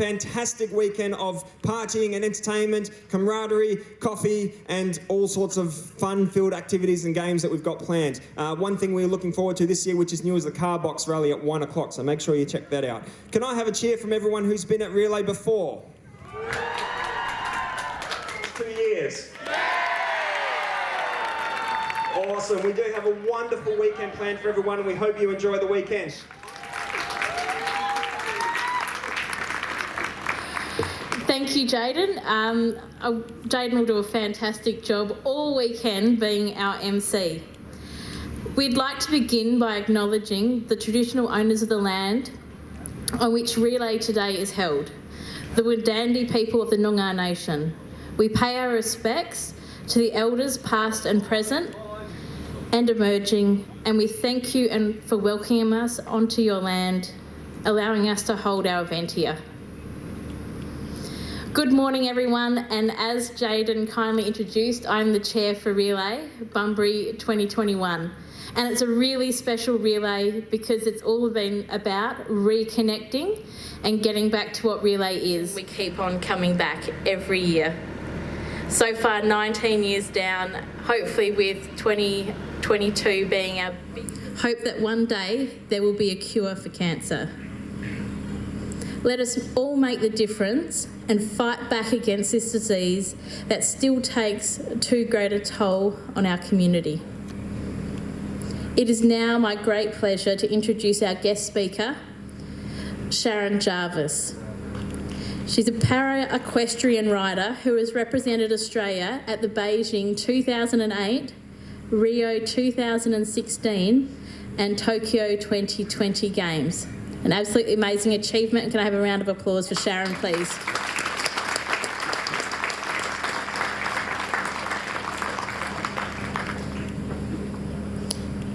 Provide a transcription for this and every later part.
fantastic weekend of partying and entertainment, camaraderie, coffee, and all sorts of fun-filled activities and games that we've got planned. One thing we're looking forward to this year, which is new, is the car box rally at 1 o'clock, so make sure you check that out. Can I have a cheer from everyone who's been at Relay before? 2 years. Awesome. We do have a wonderful weekend planned for everyone, and we hope you enjoy the weekend. Thank you, Jayden. Jayden will do a fantastic job all weekend being our MC. We'd like to begin by acknowledging the traditional owners of the land on which Relay today is held, the Wurundjeri people of the Noongar Nation. We pay our respects to the elders past and present and emerging, and we thank you for welcoming us onto your land, allowing us to hold our event here. Good morning, everyone, and as Jayden kindly introduced, I'm the chair for Relay, Bunbury 2021. And it's a really special relay because it's all been about reconnecting and getting back to what Relay is. We keep on coming back every year. So far, 19 years down, hopefully with 2022 being our big hope that one day there will be a cure for cancer. Let us all make the difference and fight back against this disease that still takes too great a toll on our community. It is now my great pleasure to introduce our guest speaker, Sharon Jarvis. She's a para-equestrian rider who has represented Australia at the Beijing 2008, Rio 2016 and Tokyo 2020 Games. An absolutely amazing achievement. Can I have a round of applause for Sharon, please?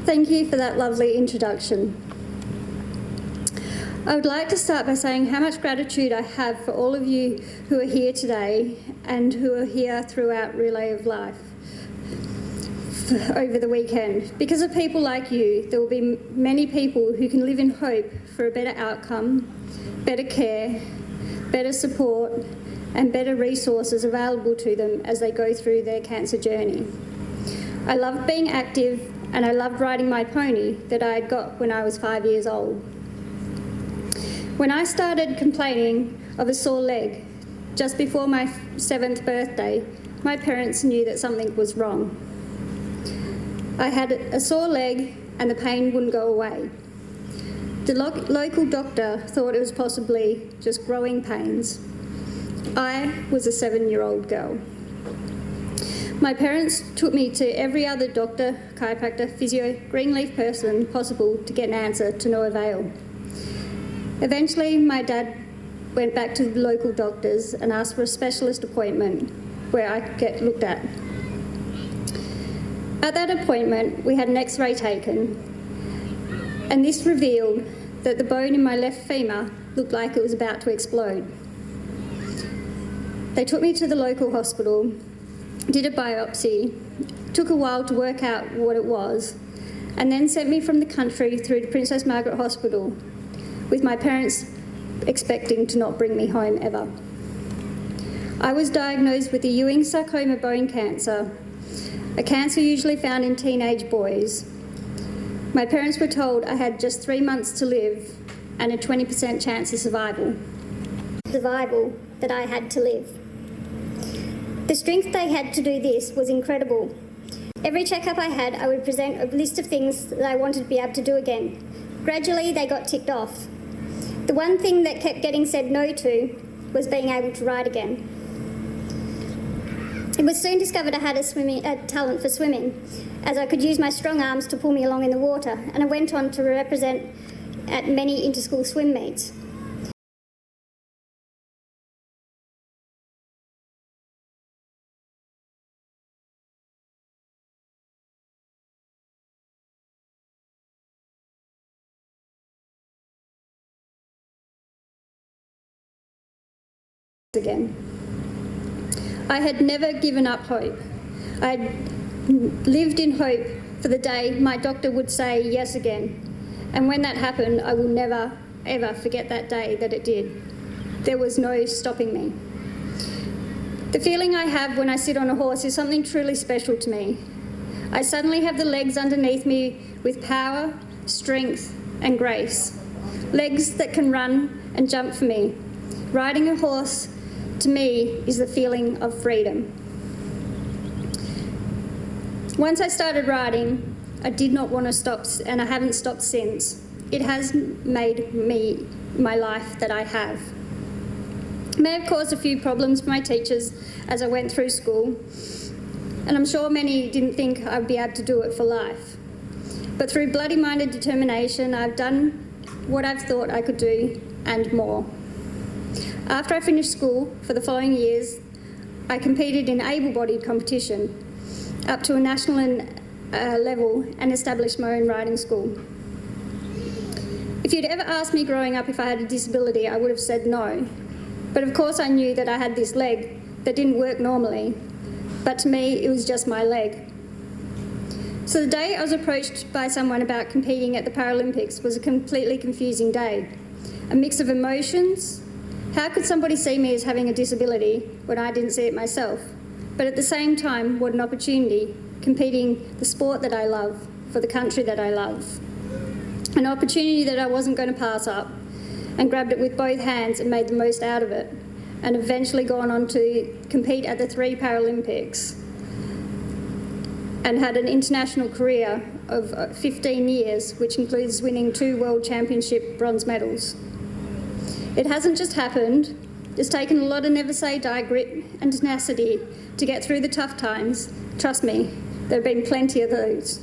Thank you for that lovely introduction. I would like to start by saying how much gratitude I have for all of you who are here today and who are here throughout Relay of Life over the weekend. Because of people like you, there will be many people who can live in hope for a better outcome, better care, better support, and better resources available to them as they go through their cancer journey. I loved being active and I loved riding my pony that I had got when I was 5 years old. When I started complaining of a sore leg just before my 7th birthday, my parents knew that something was wrong. I had a sore leg and the pain wouldn't go away. The local doctor thought it was possibly just growing pains. I was a 7-year-old girl. My parents took me to every other doctor, chiropractor, physio, greenleaf person possible to get an answer to no avail. Eventually, my dad went back to the local doctors and asked for a specialist appointment where I could get looked at. At that appointment, we had an X-ray taken, and this revealed that the bone in my left femur looked like it was about to explode. They took me to the local hospital, did a biopsy, took a while to work out what it was, and then sent me from the country through to Princess Margaret Hospital, with my parents expecting to not bring me home ever. I was diagnosed with the Ewing sarcoma bone cancer, a cancer usually found in teenage boys. My parents were told I had just 3 months to live and a 20% chance of survival. Survival that I had to live. The strength they had to do this was incredible. Every checkup I had, I would present a list of things that I wanted to be able to do again. Gradually, they got ticked off. The one thing that kept getting said no to was being able to ride again. It was soon discovered I had a talent for swimming, as I could use my strong arms to pull me along in the water, and I went on to represent at many inter-school swim meets. Again. I had never given up hope. I had lived in hope for the day my doctor would say yes again. And when that happened, I will never, ever forget that day that it did. there was no stopping me. The feeling I have when I sit on a horse is something truly special to me. I suddenly have the legs underneath me with power, strength and grace. Legs that can run and jump for me. Riding a horse, to me, is the feeling of freedom. Once I started riding, I did not want to stop, and I haven't stopped since. It has made me my life that I have. It may have caused a few problems for my teachers as I went through school, and I'm sure many didn't think I'd be able to do it for life. But through bloody-minded determination, I've done what I've thought I could do and more. After I finished school, for the following years, I competed in able-bodied competition up to a national level and established my own riding school. If you'd ever asked me growing up if I had a disability, I would have said no. But of course I knew that I had this leg that didn't work normally, but to me it was just my leg. So the day I was approached by someone about competing at the Paralympics was a completely confusing day. A mix of emotions. How could somebody see me as having a disability when I didn't see it myself? But at the same time, what an opportunity, competing the sport that I love, for the country that I love. An opportunity that I wasn't going to pass up, and grabbed it with both hands and made the most out of it, and eventually gone on to compete at the 3 Paralympics and had an international career of 15 years, which includes winning 2 World Championship bronze medals. It hasn't just happened. It's taken a lot of never say die grit and tenacity to get through the tough times. Trust me, there have been plenty of those.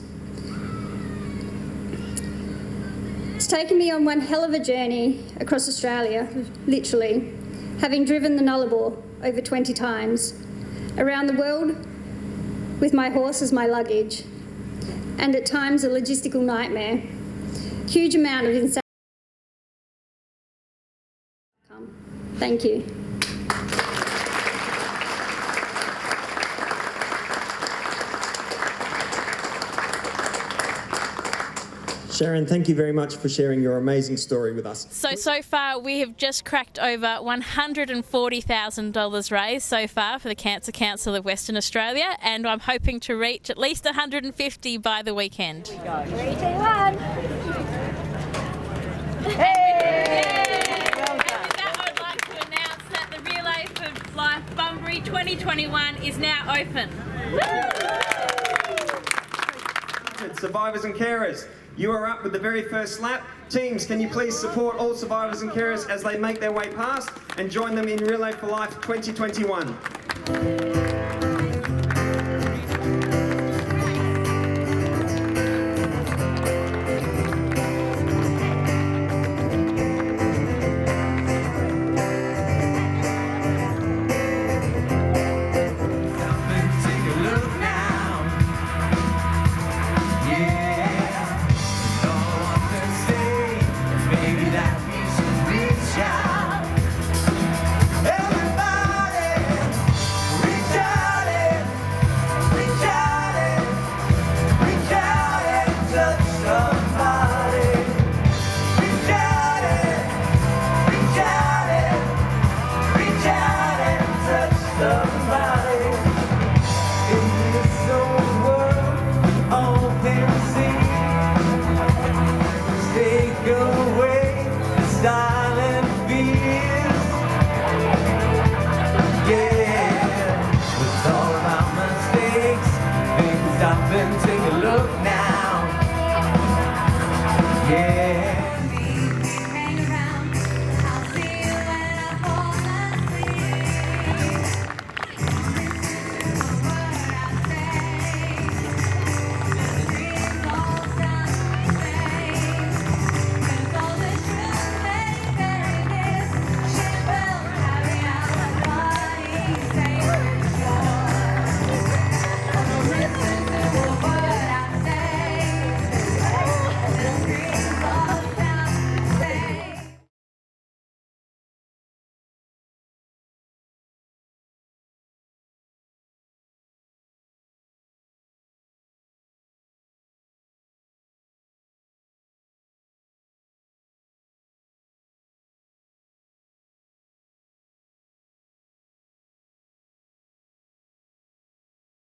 It's taken me on one hell of a journey across Australia, literally, having driven the Nullarbor over 20 times, around the world with my horse as my luggage, and at times a logistical nightmare. Huge amount of insanity. Thank you. Sharon, thank you very much for sharing your amazing story with us. So far we have just cracked over $140,000 raised so far for the Cancer Council of Western Australia, and I'm hoping to reach at least 150 by the weekend. 3, 2, 1. The Relay for Life Bunbury 2021 is now open. Survivors and carers, you are up with the very first lap. Teams, can you please support all survivors and carers as they make their way past and join them in Relay for Life 2021.